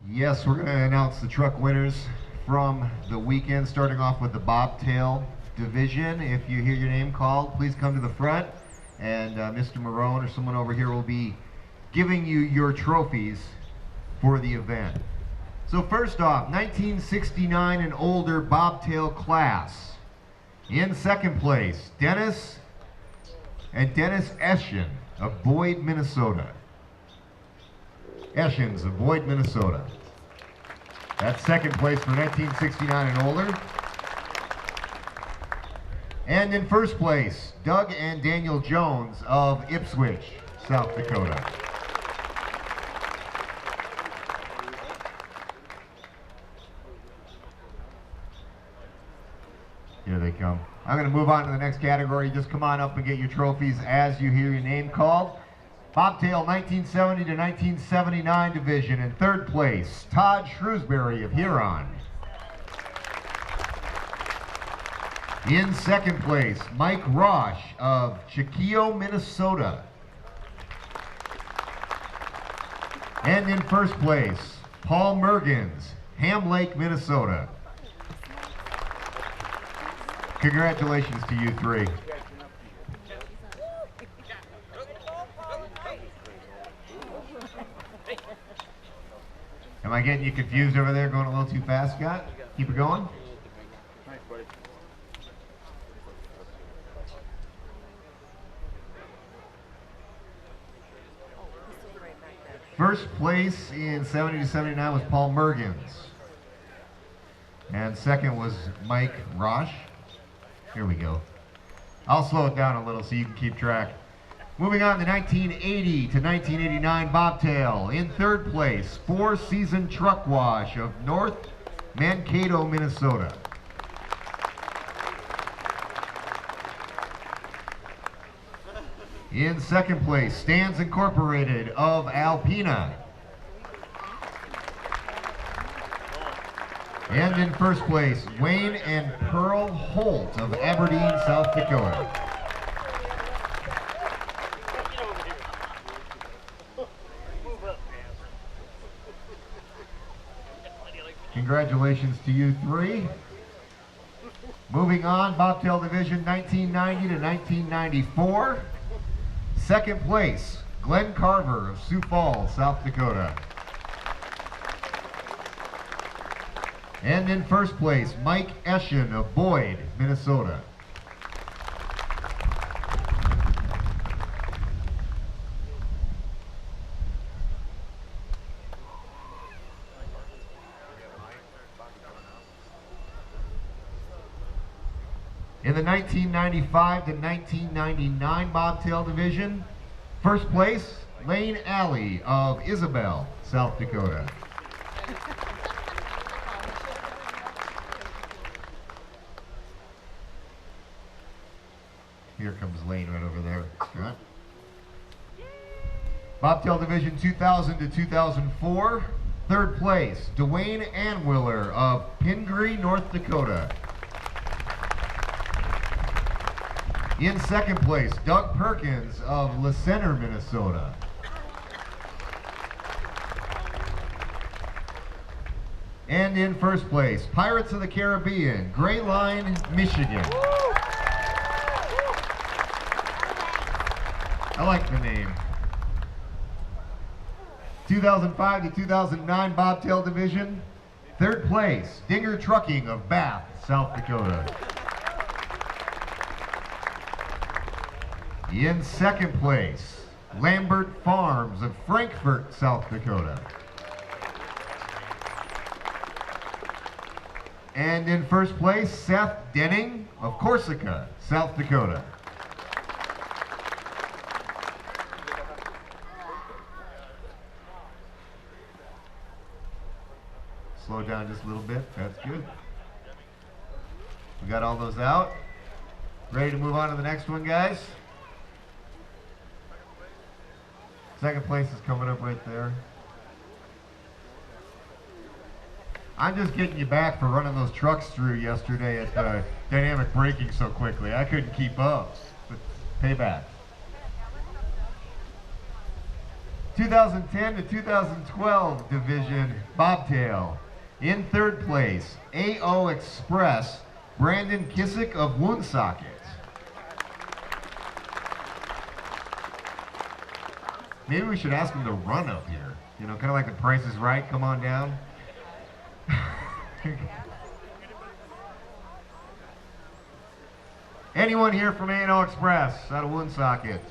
Yes, we're going to announce the truck winners from the weekend, starting off with the Bobtail division. If you hear your name called, please come to the front, and Mr. Marone or someone over here will be giving you your trophies for the event. So first off, 1969 and older Bobtail class. In second place, Dennis Eschen of Boyd, Minnesota. Eschens of Boyd, Minnesota. That's second place for 1969 and older. And in first place, Doug and Daniel Jones of Ipswich, South Dakota. Here they come. I'm going to move on to the next category. Just come on up and get your trophies as you hear your name called. Bobtail 1970 to 1979 division. In third place, Todd Shrewsbury of Huron. In second place, Mike Rosh of Chiquillo, Minnesota. And in first place, Paul Mergens, Ham Lake, Minnesota. Congratulations to you three. Am I getting you confused over there, going a little too fast, Scott? Keep it going. First place in 70 to 79 was Paul Mergens. And second was Mike Rosh. Here we go. I'll slow it down a little so you can keep track. Moving on to 1980 to 1989 Bobtail. In third place, Four Season Truck Wash of North Mankato, Minnesota. In second place, Stands Incorporated of Alpena. And in first place, Wayne and Pearl Holt of Aberdeen, South Dakota. Congratulations to you three. Moving on, Bobtail Division 1990 to 1994. Second place, Glenn Carver of Sioux Falls, South Dakota. And in first place, Mike Eschen of Boyd, Minnesota. In the 1995 to 1999 Bobtail Division, first place, Lane Alley of Isabel, South Dakota. Here comes Lane right over there. Right. Bobtail Division 2000 to 2004, third place, Dwayne Anwiller of Pingree, North Dakota. In second place, Doug Perkins of La Center, Minnesota. And in first place, Pirates of the Caribbean, Gray Line, Michigan. I like the name. 2005 to 2009 Bobtail Division, third place, Dinger Trucking of Bath, South Dakota. In second place, Lambert Farms of Frankfort, South Dakota. And in first place, Seth Denning of Corsica, South Dakota. Slow down just a little bit, that's good. We got all those out. Ready to move on to the next one, guys? Second place is coming up right there. I'm just getting you back for running those trucks through yesterday at dynamic braking so quickly. I couldn't keep up. But payback. 2010 to 2012 division, Bobtail. In third place, AO Express, Brandon Kissick of Woonsocket. Maybe we should ask him to run up here. You know, kind of like The Price is Right, come on down. Anyone here from A&O Express out of Woonsocket?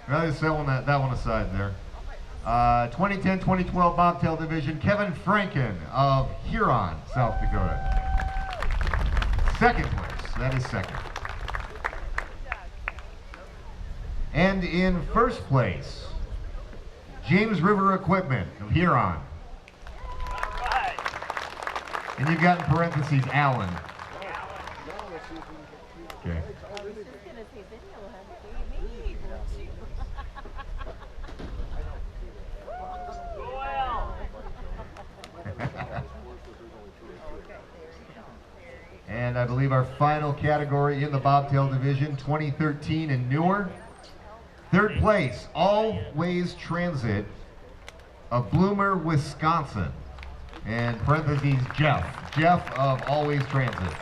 Well, just that one aside there. 2010-2012 Bobtail Division, Kevin Franken of Huron, South Dakota. Second place, that is second. And in first place, James River Equipment of Huron. And you've got in parentheses, Allen. Okay. And I believe our final category in the Bobtail Division, 2013 and newer. Third place, Always Transit of Bloomer, Wisconsin. And parentheses, Jeff. Jeff of Always Transit.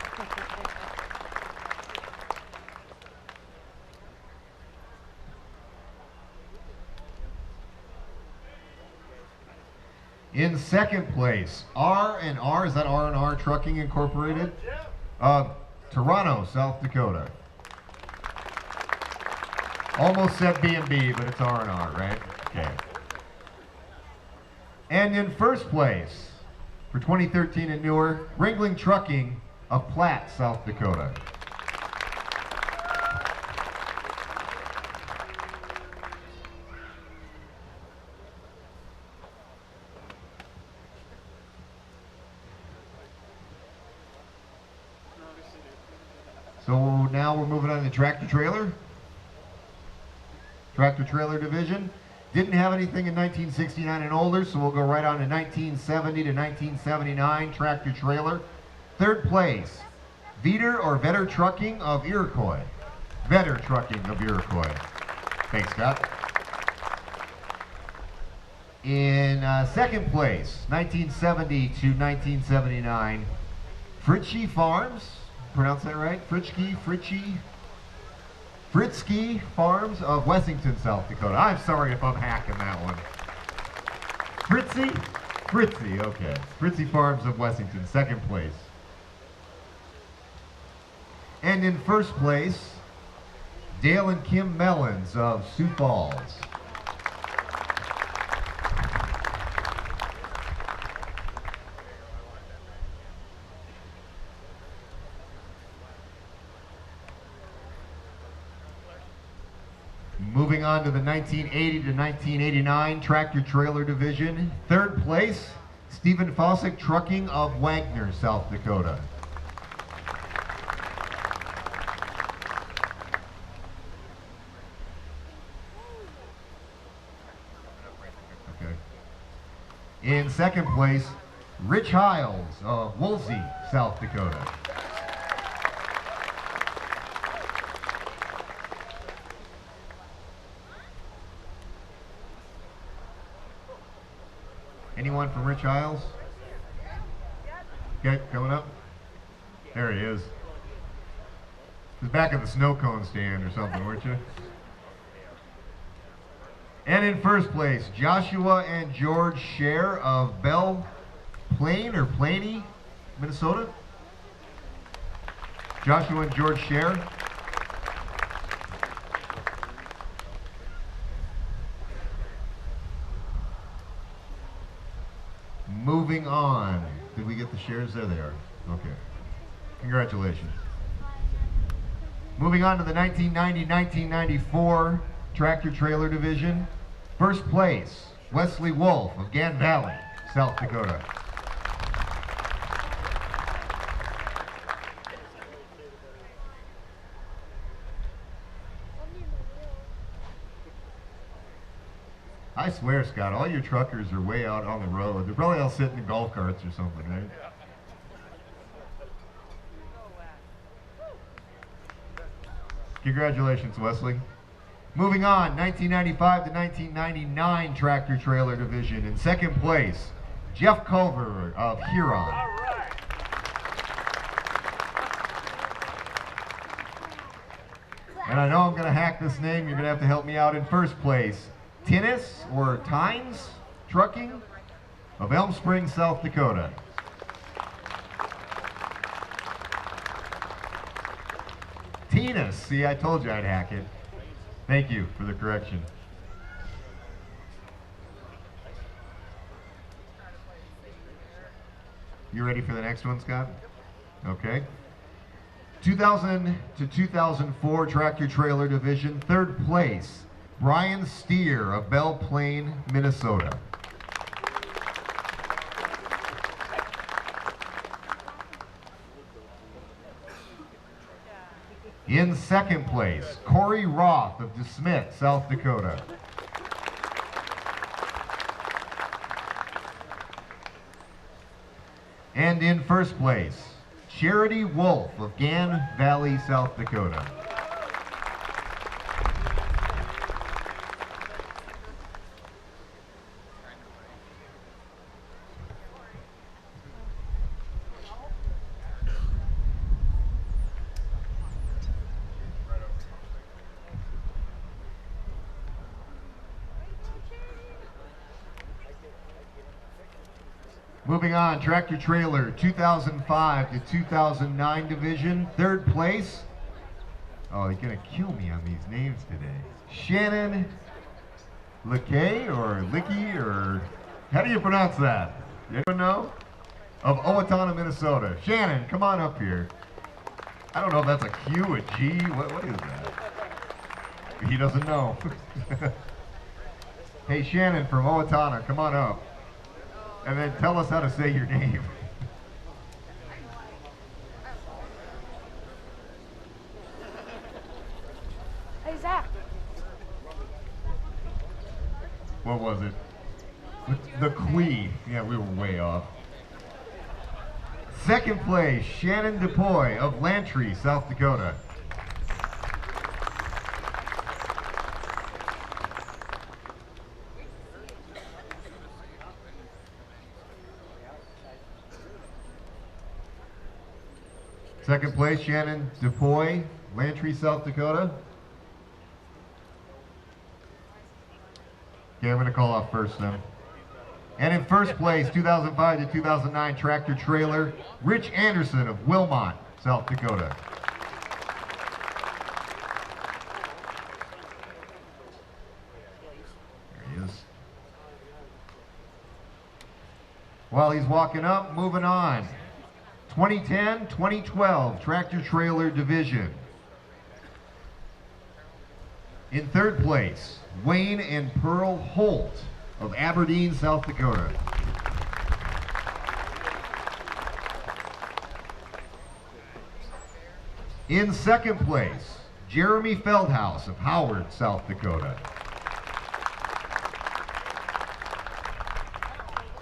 In second place, R&R, is that R&R Trucking Incorporated? Toronto, South Dakota. Almost said B&B, but it's R&R, right? Okay. And in first place, for 2013 and newer, Ringling Trucking of Platte, South Dakota. So now we're moving on to tractor trailer. Tractor trailer division. Didn't have anything in 1969 and older, so we'll go right on to 1970 to 1979 tractor trailer. Third place, Vetter or Vetter Trucking of Iroquois. Vetter Trucking of Iroquois. Thanks, Scott. In second place, 1970 to 1979, Fritzsche Farms. Pronounce that right? Fritzsche Farms of Wessington, South Dakota. I'm sorry if I'm hacking that one. Fritzsche, okay. Fritzsche Farms of Wessington, second place. And in first place, Dale and Kim Mellons of Sioux Falls. Moving on to the 1980 to 1989 tractor trailer division. Third place, Stephen Fossick Trucking of Wagner, South Dakota. Okay. In second place, Rich Hiles of Woolsey, South Dakota. Anyone from Rich Isles? Okay, coming up. There he is. He was back at the snow cone stand or something, weren't you? And in first place, Joshua and George Scher of Belle Plaine or Planey, Minnesota. Joshua and George Scher. Moving on. Did we get the shares? There they are. Okay. Congratulations. Moving on to the 1990-1994 tractor trailer division. First place, Wesley Wolf of Gan Valley, South Dakota. I swear, Scott, all your truckers are way out on the road. They're probably all sitting in golf carts or something, right? Congratulations, Wesley. Moving on, 1995 to 1999 tractor trailer division. In second place, Jeff Culver of Huron. And I know I'm going to hack this name. You're going to have to help me out. In first place, Tinnis or Tynes Trucking of Elm Springs, South Dakota. Tinnis. See, I told you I'd hack it. Thank you for the correction. You ready for the next one, Scott? Okay. 2000 to 2004 tractor trailer division, third place, Brian Steer of Belle Plaine, Minnesota. In second place, Corey Roth of DeSmet, South Dakota. And in first place, Charity Wolf of Gan Valley, South Dakota. Moving on, tractor trailer 2005 to 2009 division, third place. Oh, they're gonna kill me on these names today. Shannon Lickey or Licky, or how do you pronounce that? Anyone know? Of Owatonna, Minnesota. Shannon, come on up here. I don't know if that's a Q, a G, what is that? He doesn't know. Hey Shannon from Owatonna, come on up. And then tell us how to say your name. Hey, Zach. What was it? The Quee. Yeah, we were way off. Second place, Shannon DePoy of Lantry, South Dakota. Second place, Shannon DePoy, Lantry, South Dakota. Okay, I'm going to call off first then. And in first place, 2005 to 2009 tractor trailer, Rich Anderson of Wilmot, South Dakota. There he is. While he's walking up, moving on. 2010-2012 tractor trailer division. In third place, Wayne and Pearl Holt of Aberdeen, South Dakota. In second place, Jeremy Feldhaus of Howard, South Dakota.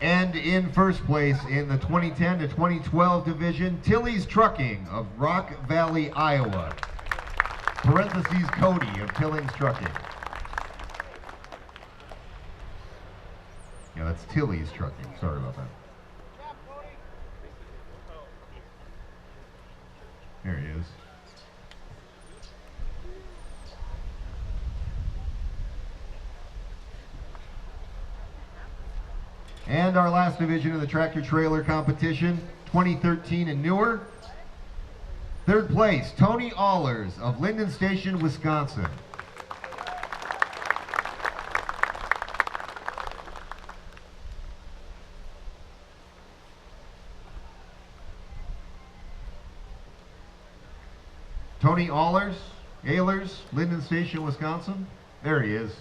And in first place in the 2010 to 2012 division, Tilley's Trucking of Rock Valley, Iowa. Parentheses Cody of Tilley's Trucking. Yeah, that's Tilley's Trucking. Sorry about that. There he is. And our last division of the tractor trailer competition, 2013 and newer. Third place, Tony Allers of Linden Station, Wisconsin. Tony Allers, Linden Station, Wisconsin. There he is.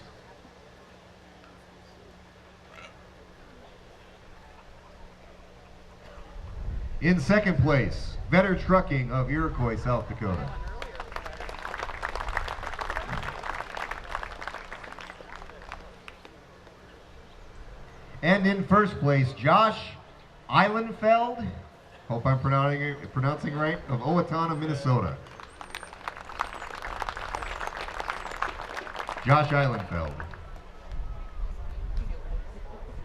In second place, Vetter Trucking of Iroquois, South Dakota. And in first place, Josh Eilenfeld, hope I'm pronouncing right, of Owatonna, Minnesota. Josh Eilenfeld.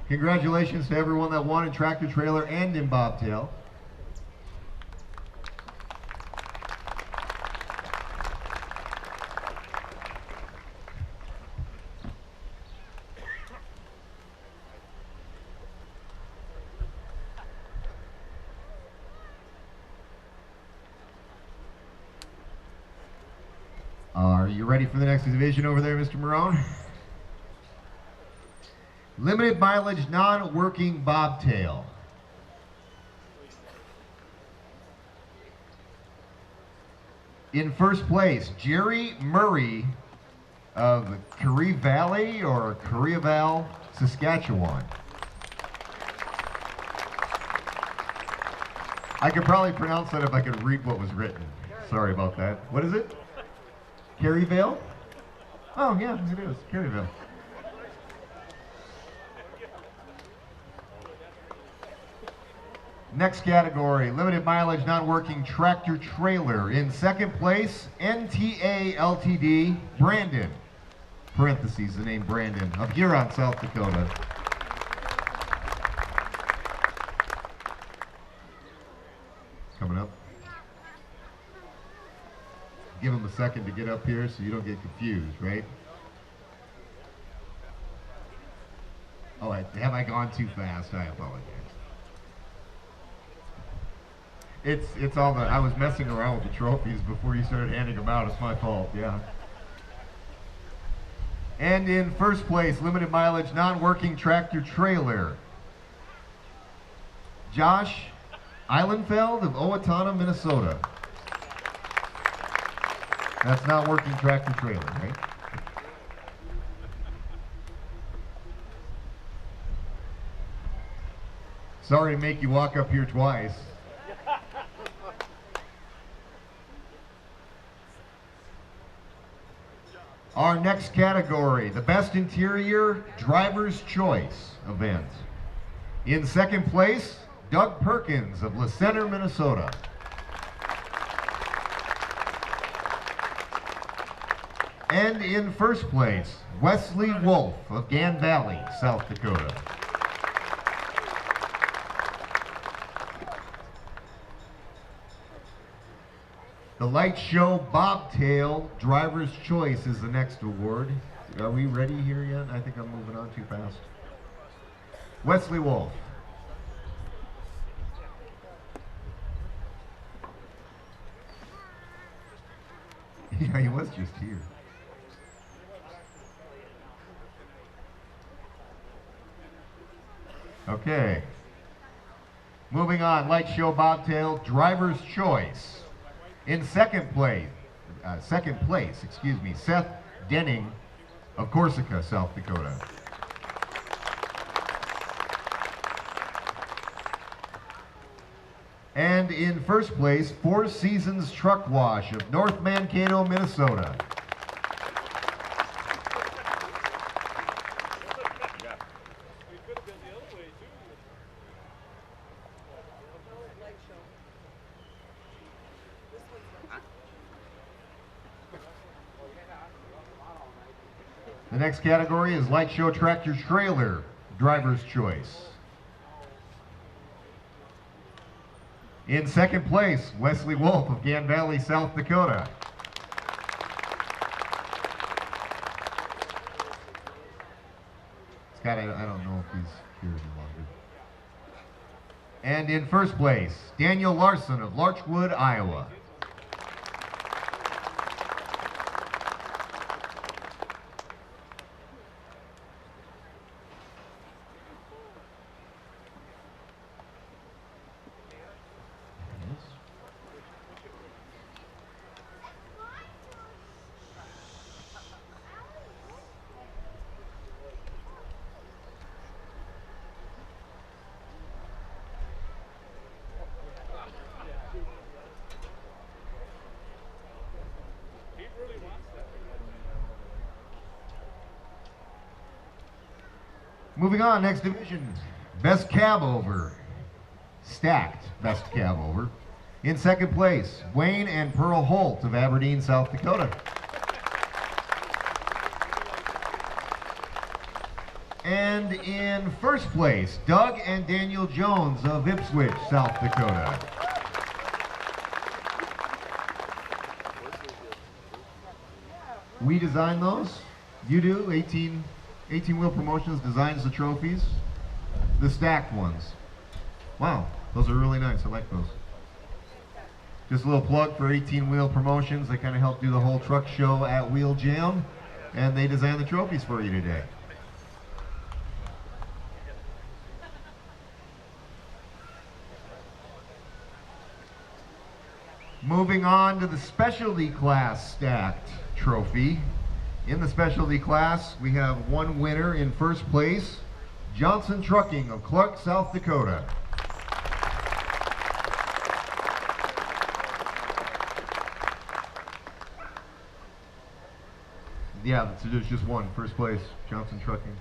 Congratulations to everyone that won in tractor trailer and in bobtail. Are you ready for the next division over there, Mr. Marone? Limited mileage, non-working bobtail. In first place, Jerry Murray of Currie Valley or Currieval, Saskatchewan. I could probably pronounce that if I could read what was written. Sorry about that. What is it? Currievale? Oh yeah, it is, Currievale. Next category, limited mileage, non-working tractor trailer. In second place, NTA Ltd, Brandon, parentheses, the name Brandon, of Huron, South Dakota. Coming up. Give him a second to get up here so you don't get confused, right? Oh, have I gone too fast? I apologize. It's all the, I was messing around with the trophies before you started handing them out. It's my fault, yeah. And in first place, limited mileage, non-working tractor trailer, Josh Eilenfeld of Owatonna, Minnesota. That's not working tractor trailer, right? Sorry to make you walk up here twice. Our next category, the Best Interior Driver's Choice event. In second place, Doug Perkins of La Center, Minnesota. And in first place, Wesley Wolf of Gan Valley, South Dakota. The Light Show Bobtail Driver's Choice is the next award. Are we ready here yet? I think I'm moving on too fast. Wesley Wolf. Yeah, he was just here. Okay. Moving on, Light Show Bobtail Driver's Choice. In second place, Seth Denning of Corsica, South Dakota. And in first place, Four Seasons Truck Wash of North Mankato, Minnesota. The next category is Light Show Tractor Trailer Driver's Choice. In second place, Wesley Wolf of Gan Valley, South Dakota. Scott, I don't know if he's here any longer. And in first place, Daniel Larson of Larchwood, Iowa. Moving on, next division, Best Cab Over, stacked Best Cab Over. In second place, Wayne and Pearl Holt of Aberdeen, South Dakota. And in first place, Doug and Daniel Jones of Ipswich, South Dakota. We designed those. You do. 18 Wheel Promotions designs the trophies. The stacked ones. Wow, those are really nice. I like those. Just a little plug for 18 Wheel Promotions. They kind of help do the whole truck show at Wheel Jam, and they designed the trophies for you today. Moving on to the specialty class stacked trophy. In the specialty class, we have one winner in first place, Johnson Trucking of Clark, South Dakota. Yeah, there's just one, first place, Johnson Trucking.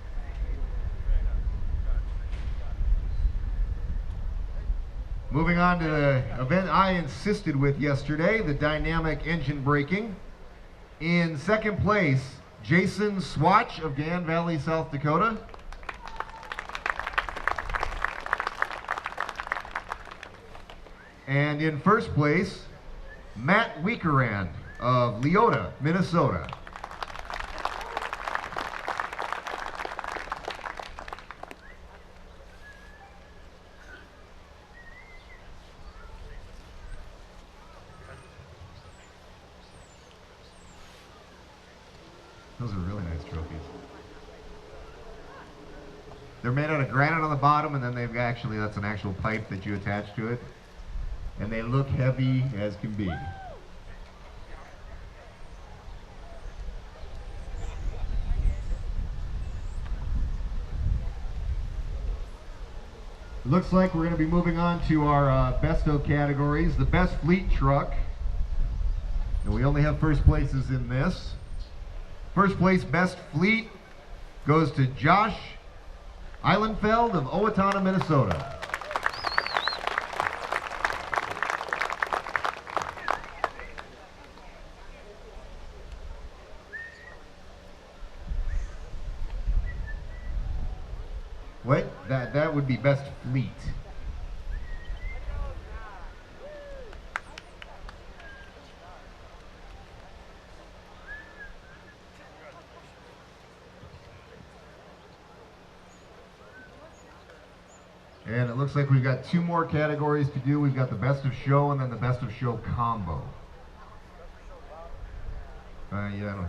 Moving on to the event I insisted with yesterday, the dynamic engine braking. In second place, Jason Swatch of Dan Valley, South Dakota. And in first place, Matt Weekerand of Leota, Minnesota. Those are really nice trophies. They're made out of granite on the bottom, and then they've actually, that's an actual pipe that you attach to it. And they look heavy as can be. It looks like we're going to be moving on to our besto categories. The best fleet truck. And we only have first places in this. First place, best fleet, goes to Josh Eilenfeld of Owatonna, Minnesota. What? That would be best fleet. And it looks like we've got two more categories to do. We've got the best of show and then the best of show combo. Yeah.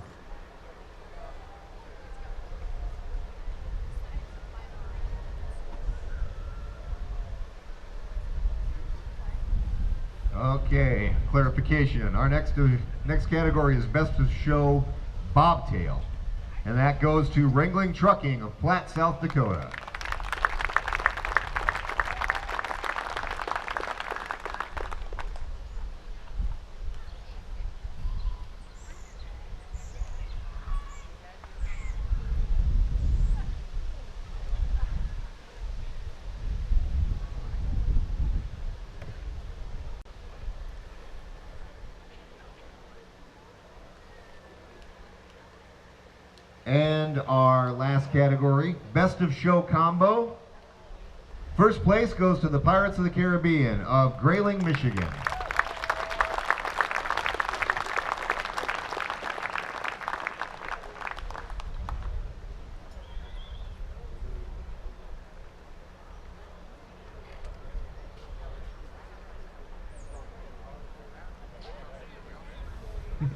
Okay, clarification. Our next category is best of show Bobtail. And that goes to Wrangling Trucking of Platte, South Dakota. And our last category, Best of Show Combo. First place goes to the Pirates of the Caribbean of Grayling, Michigan.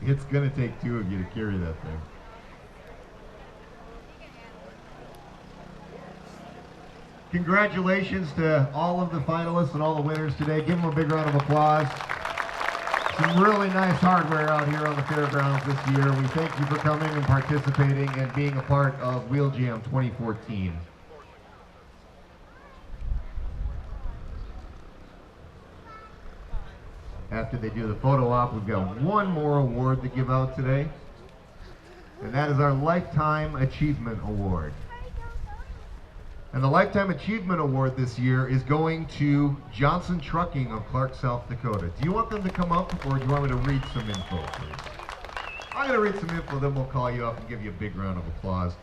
It's going to take two of you to carry that thing. Congratulations to all of the finalists and all the winners today. Give them a big round of applause. Some really nice hardware out here on the fairgrounds this year. We thank you for coming and participating and being a part of Wheel Jam 2014. After they do the photo op, we've got one more award to give out today, and that is our Lifetime Achievement Award. And the Lifetime Achievement Award this year is going to Johnson Trucking of Clark, South Dakota. Do you want them to come up, or do you want me to read some info, please? I'm going to read some info, then we'll call you up and give you a big round of applause.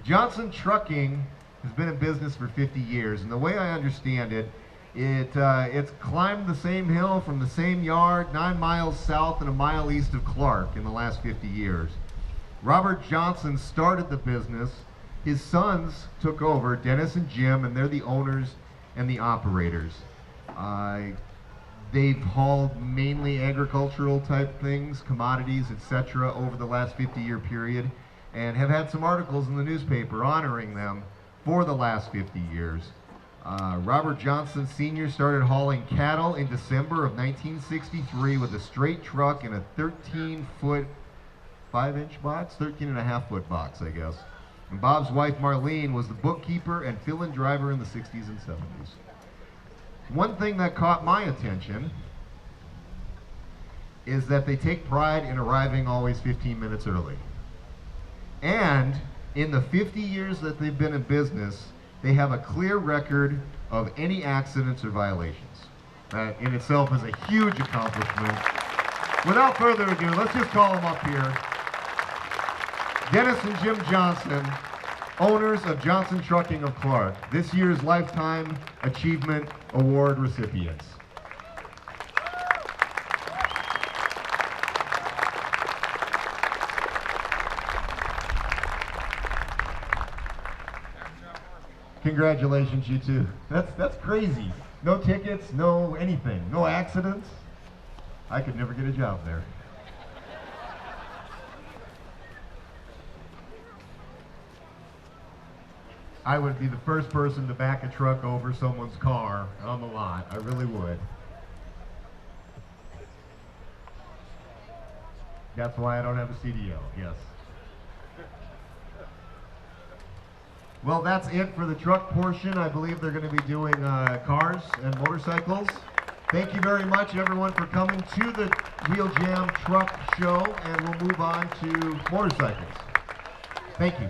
Johnson Trucking has been in business for 50 years, and the way I understand it, it's climbed the same hill from the same yard 9 miles south and a mile east of Clark in the last 50 years. Robert Johnson started the business. His sons took over, Dennis and Jim, and they're the owners and the operators. They've hauled mainly agricultural type things, commodities, etc. over the last 50-year period, and have had some articles in the newspaper honoring them for the last 50 years. Robert Johnson Sr. started hauling cattle in December of 1963 with a straight truck and a 13-foot, 5-inch box? 13.5-foot box, I guess. And Bob's wife Marlene was the bookkeeper and fill-in driver in the 60s and 70s. One thing that caught my attention is that they take pride in arriving always 15 minutes early. And in the 50 years that they've been in business, they have a clear record of any accidents or violations. That in itself is a huge accomplishment. Without further ado, let's just call them up here. Dennis and Jim Johnson, owners of Johnson Trucking of Clark, this year's Lifetime Achievement Award recipients. Congratulations, you two. That's crazy. No tickets, no anything, no accidents. I could never get a job there. I would be the first person to back a truck over someone's car on the lot. I really would. That's why I don't have a CDL, yes. Well, that's it for the truck portion. I believe they're going to be doing cars and motorcycles. Thank you very much, everyone, for coming to the Wheel Jam Truck Show, and we'll move on to motorcycles. Thank you.